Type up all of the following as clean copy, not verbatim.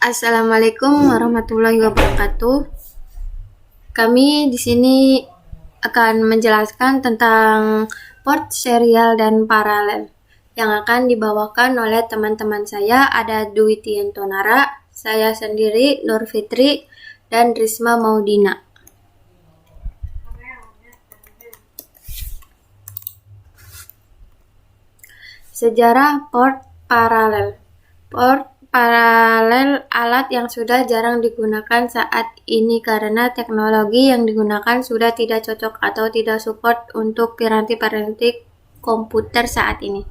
Assalamualaikum warahmatullahi wabarakatuh. Kami di sini akan menjelaskan tentang port serial dan paralel yang akan dibawakan oleh teman-teman saya. Ada Dwi Tiantonara, saya sendiri Nur Fitri, dan Risma Maudina. Sejarah port paralel. Port paralel alat yang sudah jarang digunakan saat ini karena teknologi yang digunakan sudah tidak cocok atau tidak support untuk piranti-piranti komputer saat ini.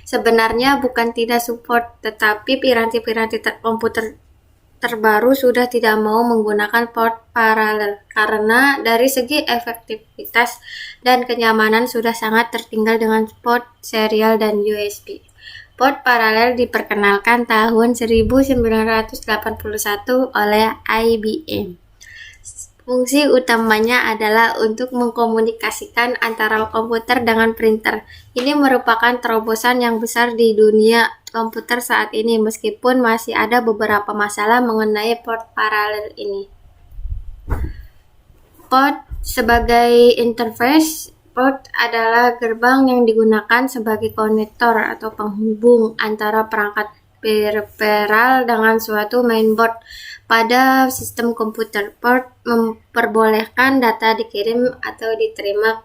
Sebenarnya bukan tidak support, tetapi piranti-piranti komputer terbaru sudah tidak mau menggunakan port paralel karena dari segi efektivitas dan kenyamanan sudah sangat tertinggal dengan port serial dan USB. Port paralel diperkenalkan tahun 1981 oleh IBM. Fungsi utamanya adalah untuk mengkomunikasikan antara komputer dengan printer. Ini merupakan terobosan yang besar di dunia komputer saat ini, meskipun masih ada beberapa masalah mengenai port paralel ini. Port sebagai interface. Port adalah gerbang yang digunakan sebagai konektor atau penghubung antara perangkat peripheral dengan suatu mainboard pada sistem komputer. Port memperbolehkan data dikirim atau diterima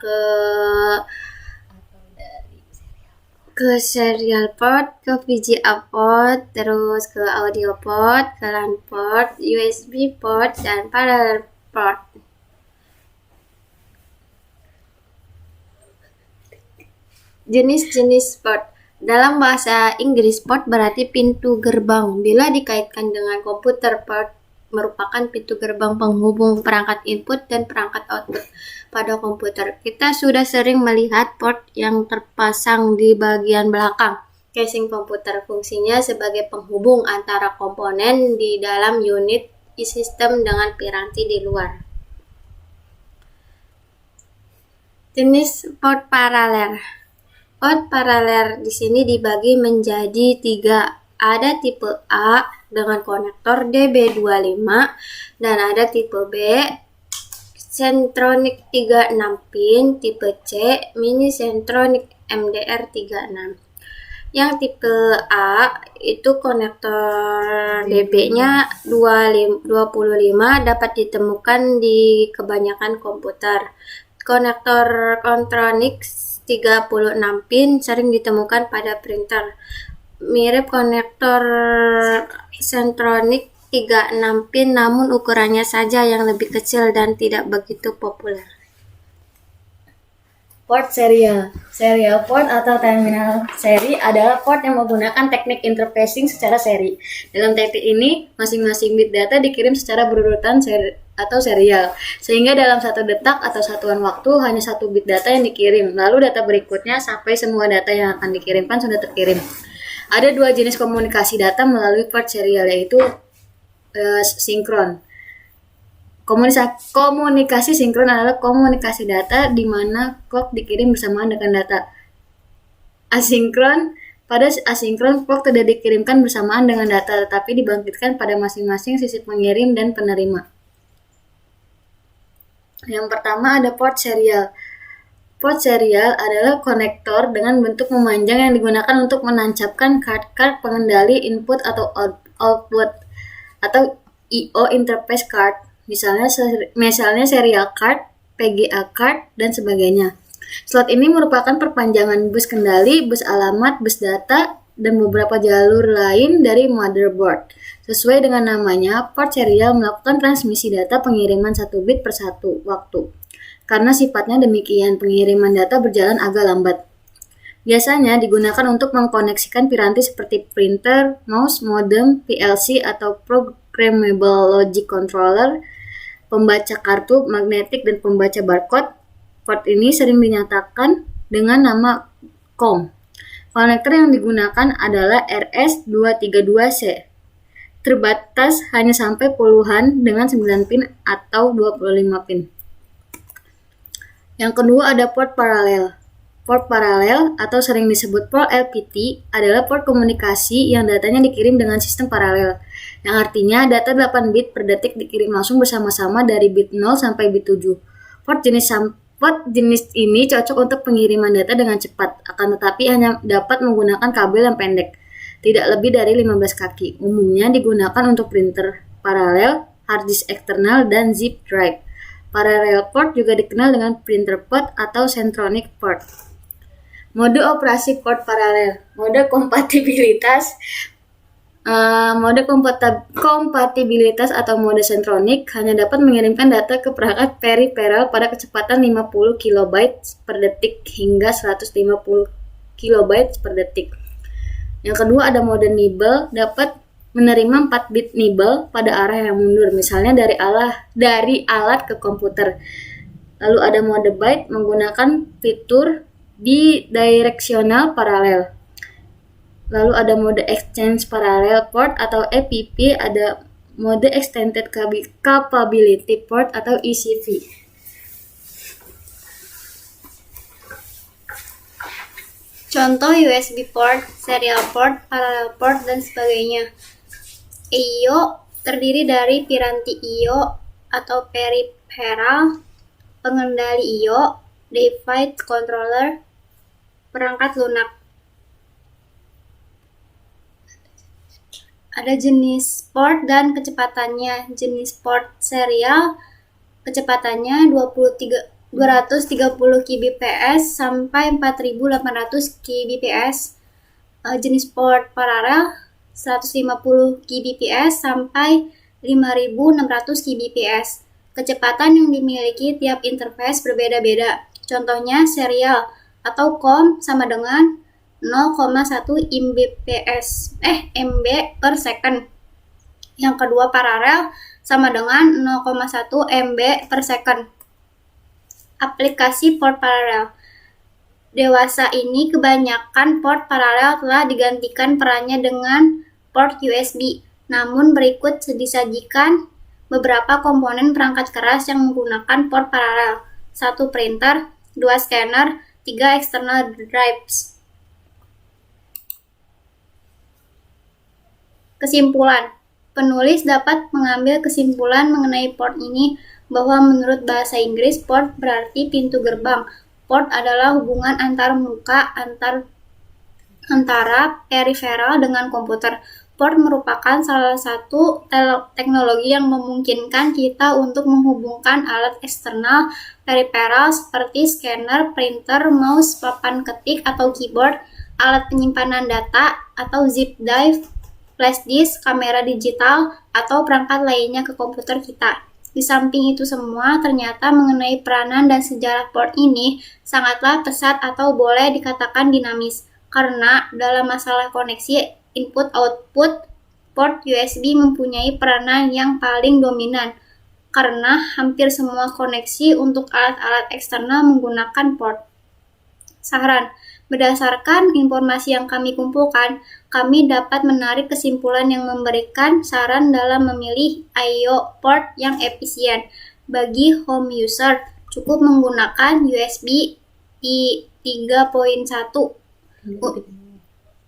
ke serial port, ke VGA port, terus ke audio port, ke LAN port, USB port, dan parallel port. Jenis-jenis port. Dalam bahasa Inggris, port berarti pintu gerbang. Bila dikaitkan dengan komputer, port merupakan pintu gerbang penghubung perangkat input dan perangkat output pada komputer. Kita sudah sering melihat port yang terpasang di bagian belakang casing komputer. Fungsinya sebagai penghubung antara komponen di dalam unit sistem dengan piranti di luar. Jenis port paralel. Port paralel di sini dibagi menjadi 3. Ada tipe A dengan konektor DB25 dan ada tipe B Centronic 36 pin, tipe C Mini Centronic MDR36. Yang tipe A itu konektor DB-nya 25 dapat ditemukan di kebanyakan komputer. Konektor Contronics 36 pin sering ditemukan pada printer. Mirip konektor Centronic 36 pin, namun ukurannya saja yang lebih kecil dan tidak begitu populer. Port serial. Serial port atau terminal seri adalah port yang menggunakan teknik interfacing secara seri. Dalam teknik ini, masing-masing bit data dikirim secara berurutan atau serial, sehingga dalam satu detak atau satuan waktu hanya satu bit data yang dikirim, lalu data berikutnya sampai semua data yang akan dikirimkan sudah terkirim. Ada 2 jenis komunikasi data melalui port serial, yaitu sinkron. Komunikasi sinkron adalah komunikasi data di mana clock dikirim bersamaan dengan data. Asinkron. Pada asinkron, clock tidak dikirimkan bersamaan dengan data, tetapi dibangkitkan pada masing-masing sisi pengirim dan penerima. Yang pertama ada port serial. Port serial adalah konektor dengan bentuk memanjang yang digunakan untuk menancapkan card pengendali input atau output atau I/O interface card. Misalnya serial card, PGA card, dan sebagainya. Slot ini merupakan perpanjangan bus kendali, bus alamat, bus data, dan beberapa jalur lain dari motherboard. Sesuai dengan namanya, port serial melakukan transmisi data pengiriman 1 bit per 1 waktu. Karena sifatnya demikian, pengiriman data berjalan agak lambat. Biasanya digunakan untuk mengkoneksikan piranti seperti printer, mouse, modem, PLC atau programmable logic controller, pembaca kartu magnetik, dan pembaca barcode. Port ini sering dinyatakan dengan nama COM. Konektor yang digunakan adalah RS232C. Terbatas hanya sampai puluhan dengan 9 pin atau 25 pin. Yang kedua ada port paralel. Port paralel atau sering disebut port LPT adalah port komunikasi yang datanya dikirim dengan sistem paralel, yang artinya data 8 bit per detik dikirim langsung bersama-sama dari bit 0 sampai bit 7. Port jenis ini cocok untuk pengiriman data dengan cepat, akan tetapi hanya dapat menggunakan kabel yang pendek, tidak lebih dari 15 kaki. Umumnya digunakan untuk printer paralel, hard disk eksternal, dan zip drive. Parallel port juga dikenal dengan printer port atau centronic port. Mode operasi port paralel. Mode kompatibilitas atau mode centronic hanya dapat mengirimkan data ke perangkat peripheral pada kecepatan 50 KB per detik hingga 150 KB per detik. Yang kedua ada mode nibble, dapat menerima 4 bit nibble pada arah yang mundur, misalnya dari alat ke komputer. Lalu ada mode byte menggunakan fitur bidirectional paralel. Lalu ada mode exchange parallel port atau EPP, ada mode extended capability port atau ECP. Contoh USB port, serial port, parallel port, dan sebagainya. I/O terdiri dari piranti I/O atau peripheral, pengendali I/O, device controller, perangkat lunak. Ada jenis port dan kecepatannya. Jenis port serial, kecepatannya 230 kbps sampai 4800 kbps. Jenis port paralel 150 kbps sampai 5600 kbps. Kecepatan yang dimiliki tiap interface berbeda-beda. Contohnya serial atau COM sama dengan 0,1 MB per second. Yang kedua paralel sama dengan 0,1 MB per second. Aplikasi port paralel. Dewasa ini kebanyakan port paralel telah digantikan perannya dengan port USB. Namun berikut disajikan beberapa komponen perangkat keras yang menggunakan port paralel. 1 printer, 2 scanner, 3 external drives. Kesimpulan. Penulis dapat mengambil kesimpulan mengenai port ini bahwa menurut bahasa Inggris, port berarti pintu gerbang. Port adalah hubungan antar muka antara peripheral dengan komputer. Port merupakan salah satu teknologi yang memungkinkan kita untuk menghubungkan alat eksternal peripheral seperti scanner, printer, mouse, papan ketik atau keyboard, alat penyimpanan data atau zip drive, flash disk, kamera digital, atau perangkat lainnya ke komputer kita. Di samping itu semua, ternyata mengenai peranan dan sejarah port ini sangatlah pesat atau boleh dikatakan dinamis. Karena dalam masalah koneksi input-output, port USB mempunyai peranan yang paling dominan. Karena hampir semua koneksi untuk alat-alat eksternal menggunakan port. Saran. Berdasarkan informasi yang kami kumpulkan, kami dapat menarik kesimpulan yang memberikan saran dalam memilih I/O port yang efisien. Bagi home user, cukup menggunakan USB I3.1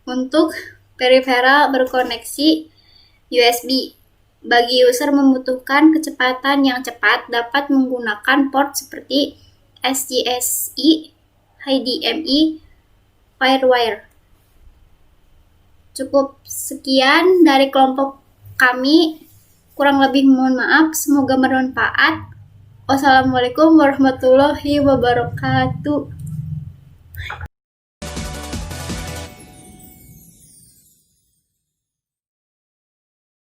untuk peripheral berkoneksi USB. Bagi user membutuhkan kecepatan yang cepat, dapat menggunakan port seperti SCSI, HDMI, Firewire. Cukup sekian dari kelompok kami. Kurang lebih mohon maaf. Semoga bermanfaat. Wassalamualaikum warahmatullahi wabarakatuh.